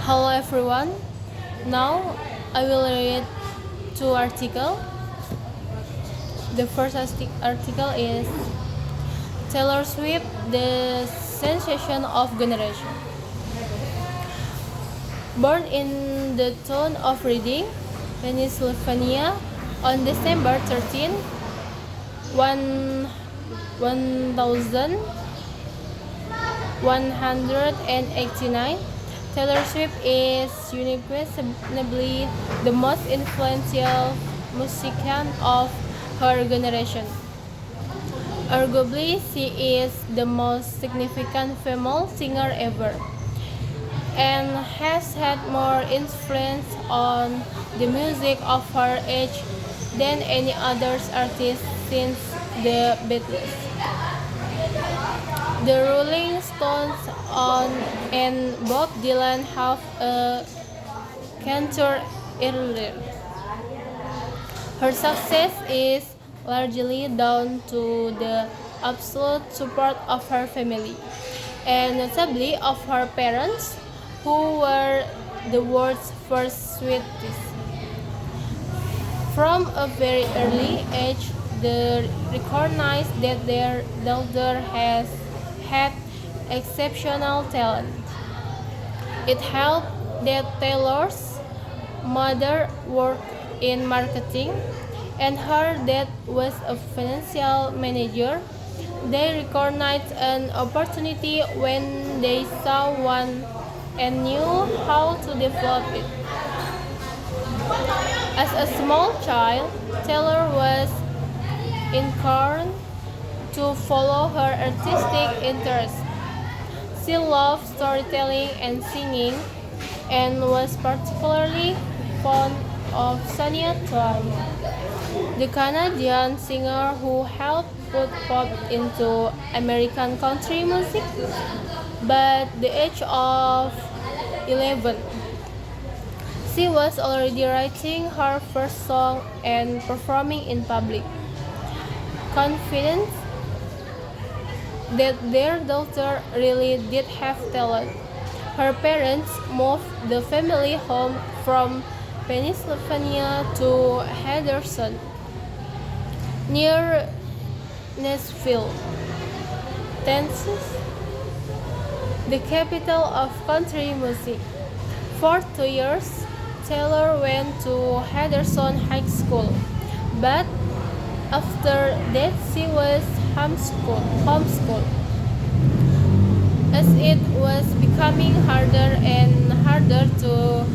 Hello everyone. Now I will read two articles. The first article is Taylor Swift, the sensation of generation. Born in the town of Reading, Pennsylvania, on December 13, 1189, Taylor Swift is unquestionably the most influential musician of her generation. Arguably, she is the most significant female singer ever, and has had more influence on the music of her age than any other artist since the Beatles. The Rolling Stones and Bob Dylan have a cancer earlier. Her success is largely down to the absolute support of her family, and notably of her parents, who were the world's first Swifties. From a very early age, they recognized that their daughter has had exceptional talent. It helped that Taylor's mother worked in marketing and her dad was a financial manager. They recognized an opportunity when they saw one and knew how to develop it. As a small child, Taylor was encouraged to follow her artistic interests. She loved storytelling and singing, and was particularly fond of Shania Twain, the Canadian singer who helped put pop into American country music. By the age of 11, she was already writing her first song and performing in public. Confident that their daughter really did have talent, her parents moved the family home from Pennsylvania to Henderson, near Nashville, Tennessee, the capital of country music. For 2 years, Taylor went to Henderson High School, but after that she was homeschooled. As it was becoming harder and harder to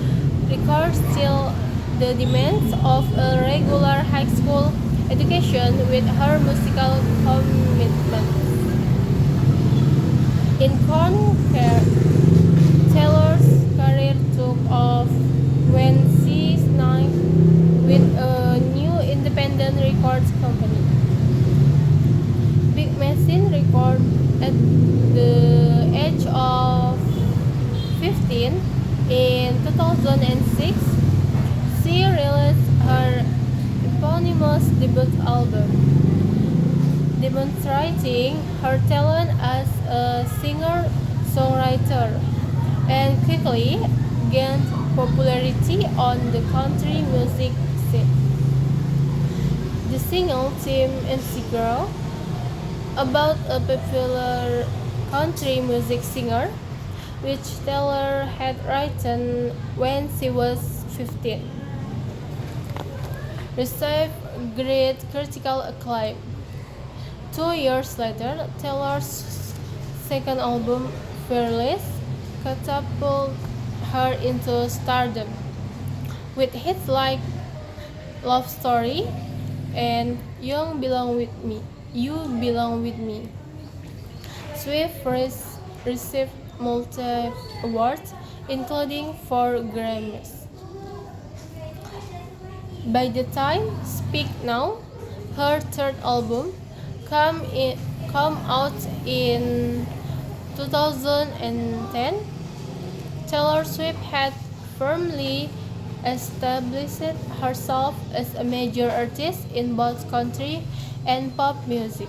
reconcile the demands of a regular high school education with her musical commitments. In concert, Taylor's career took off when she signed with a new independent records company, Big Machine Records. At the age of 15 in 2006, she released her eponymous debut album, demonstrating her talent as a singer-songwriter, and quickly gained popularity on the country music scene. The single "Team Insecure", about a popular country music singer, which Taylor had written when she was 15, received great critical acclaim. 2 years later, Taylor's second album, "Fearless", catapulted her into stardom, with hits like "Love Story" and "You Belong With Me". Swift received multiple awards, including 4 Grammys. By the time "Speak Now", her third album, come out in 2010, Taylor Swift had firmly established herself as a major artist in both country and pop music.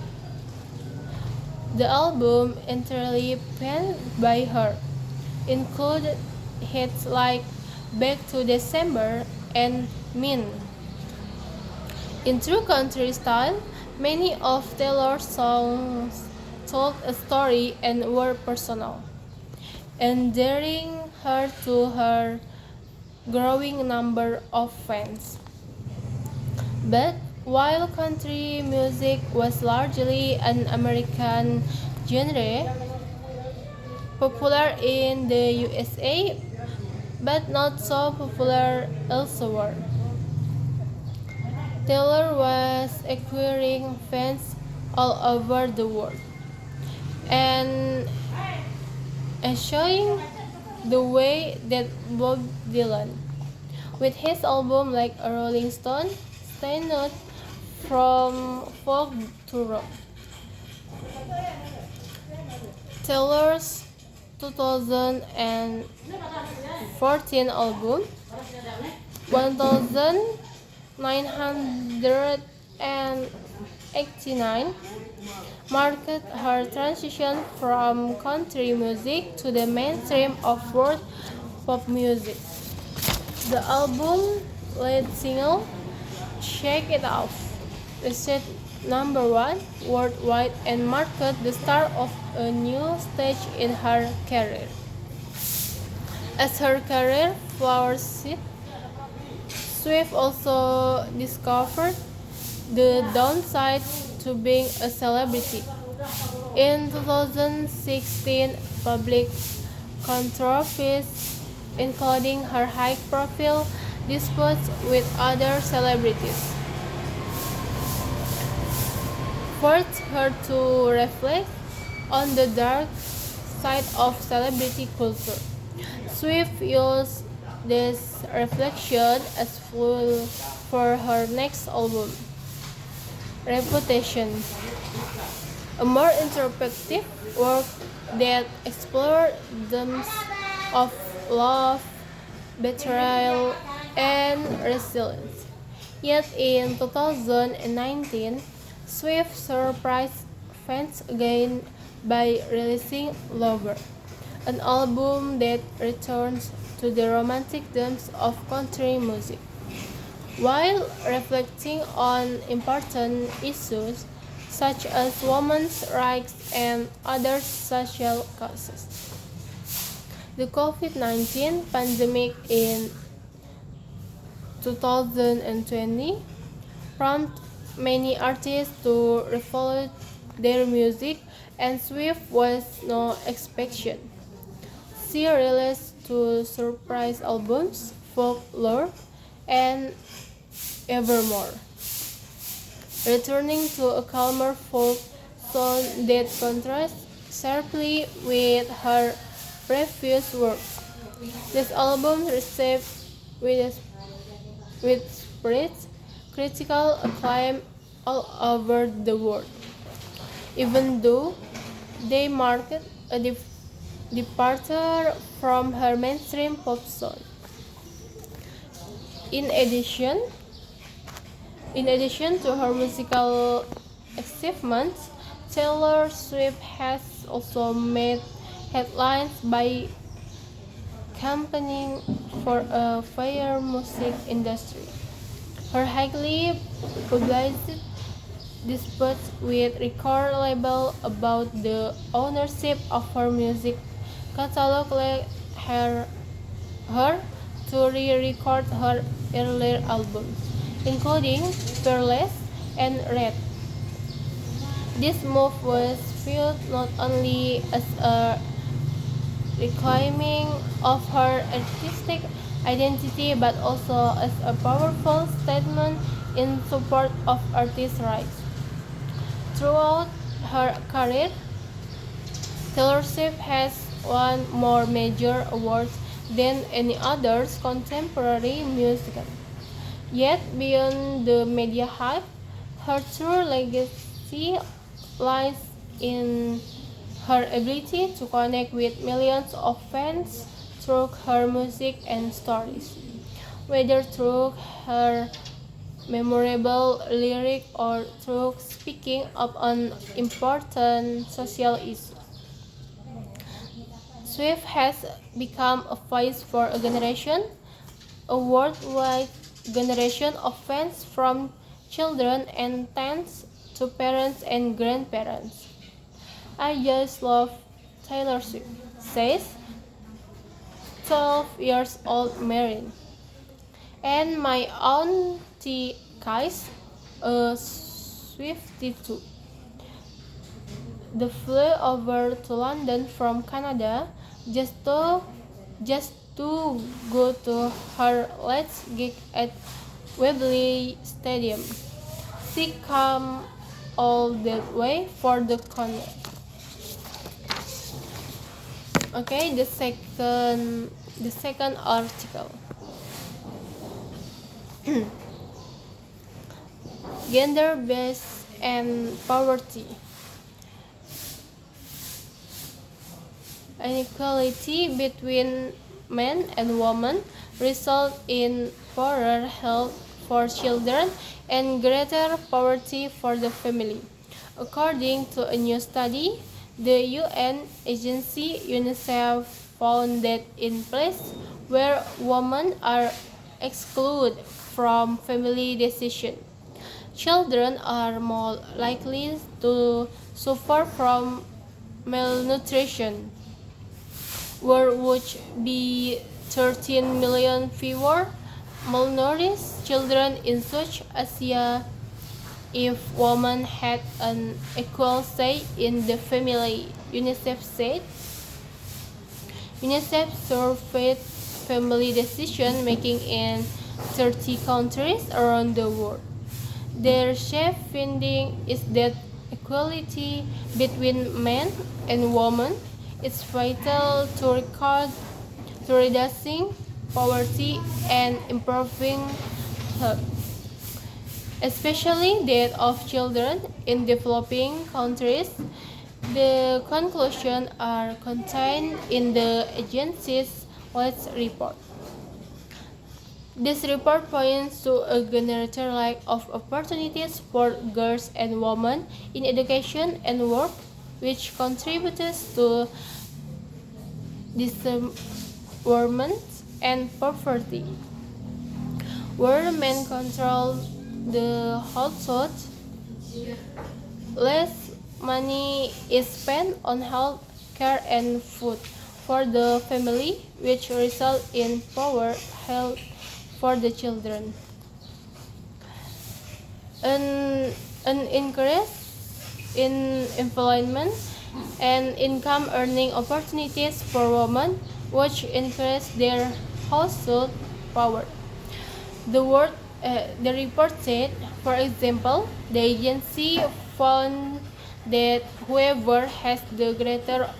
The album entirely penned by her included hits like Back to December and Mean. In true country style, many of Taylor's songs told a story and were personal, endearing her to her growing number of fans. But while country music was largely an American genre, popular in the USA but not so popular elsewhere, Taylor was acquiring fans all over the world and showing the way that Bob Dylan, with his album like a Rolling Stone, stand out from folk to rock. Taylor's 2014 album, 1989, marked her transition from country music to the mainstream of world pop music. The album lead single, Shake It Off, reached number one worldwide and marked the start of a new stage in her career. As her career flourished, Swift also discovered the downside to being a celebrity. In 2016, public controversies, including her high-profile disputes with other celebrities, forced her to reflect on the dark side of celebrity culture. Swift used this reflection as fuel for her next album, Reputation, a more introspective work that explored themes of love, betrayal, and resilience. Yet in 2019, Swift surprised fans again by releasing Lover, an album that returns to the romantic themes of country music, while reflecting on important issues such as women's rights and other social causes. The COVID-19 pandemic in 2020 prompted many artists to revolve their music, and Swift was no exception. She released two surprise albums, Folklore and Evermore, returning to a calmer folk sound that contrasts sharply with her previous works. This album received with, with praise, critical acclaim all over the world, even though they marked a departure from her mainstream pop sound. In addition, in addition to her musical achievements, Taylor Swift has also made headlines by campaigning for a fair music industry. Her highly publicized disputes with record label about the ownership of her music catalog led her to re-record her earlier albums, including Fearless and Red. This move was viewed not only as a reclaiming of her artistic identity but also as a powerful statement in support of artists' rights. Throughout her career, Taylor Swift has won more major awards than any other contemporary musician. Yet, beyond the media hype, her true legacy lies in her ability to connect with millions of fans through her music and stories, whether through her memorable lyric or through speaking up on important social issues. SWIFT has become a voice for a generation, a worldwide generation of fans from children and teens to parents and grandparents. I just love Taylor Swift, says 12 years old Marin. And my auntie Kais, a Swiftie too. They flew over to London from Canada just to just to go to her last gig at Wembley Stadium. She came all that way for the concert. Okay, the second article. Gender based and poverty. Inequality between men and women result in poorer health for children and greater poverty for the family. According to a new study, the UN agency UNICEF found that in places where women are excluded from family decisions, children are more likely to suffer from malnutrition. There would be 13 million fewer malnourished children in South Asia if women had an equal say in the family, UNICEF said. UNICEF surveyed family decision making in 30 countries around the world. Their chief finding is that equality between men and women is vital to reducing poverty and improving health, especially that of children in developing countries. The conclusions are contained in the agency's latest report. This report points to a greater lack of opportunities for girls and women in education and work, which contributes to disemployment and poverty. Where men control the household, less money is spent on health care and food for the family, which results in poor health for the children. An increase in employment and income earning opportunities for women, which increase their household power. The report said, for example, the agency found that whoever has the greater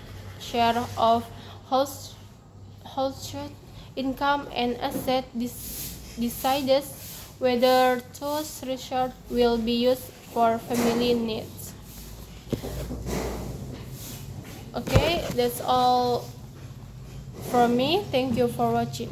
share of household income and asset decides whether those resources will be used for family needs. Okay, that's all from me. Thank you for watching.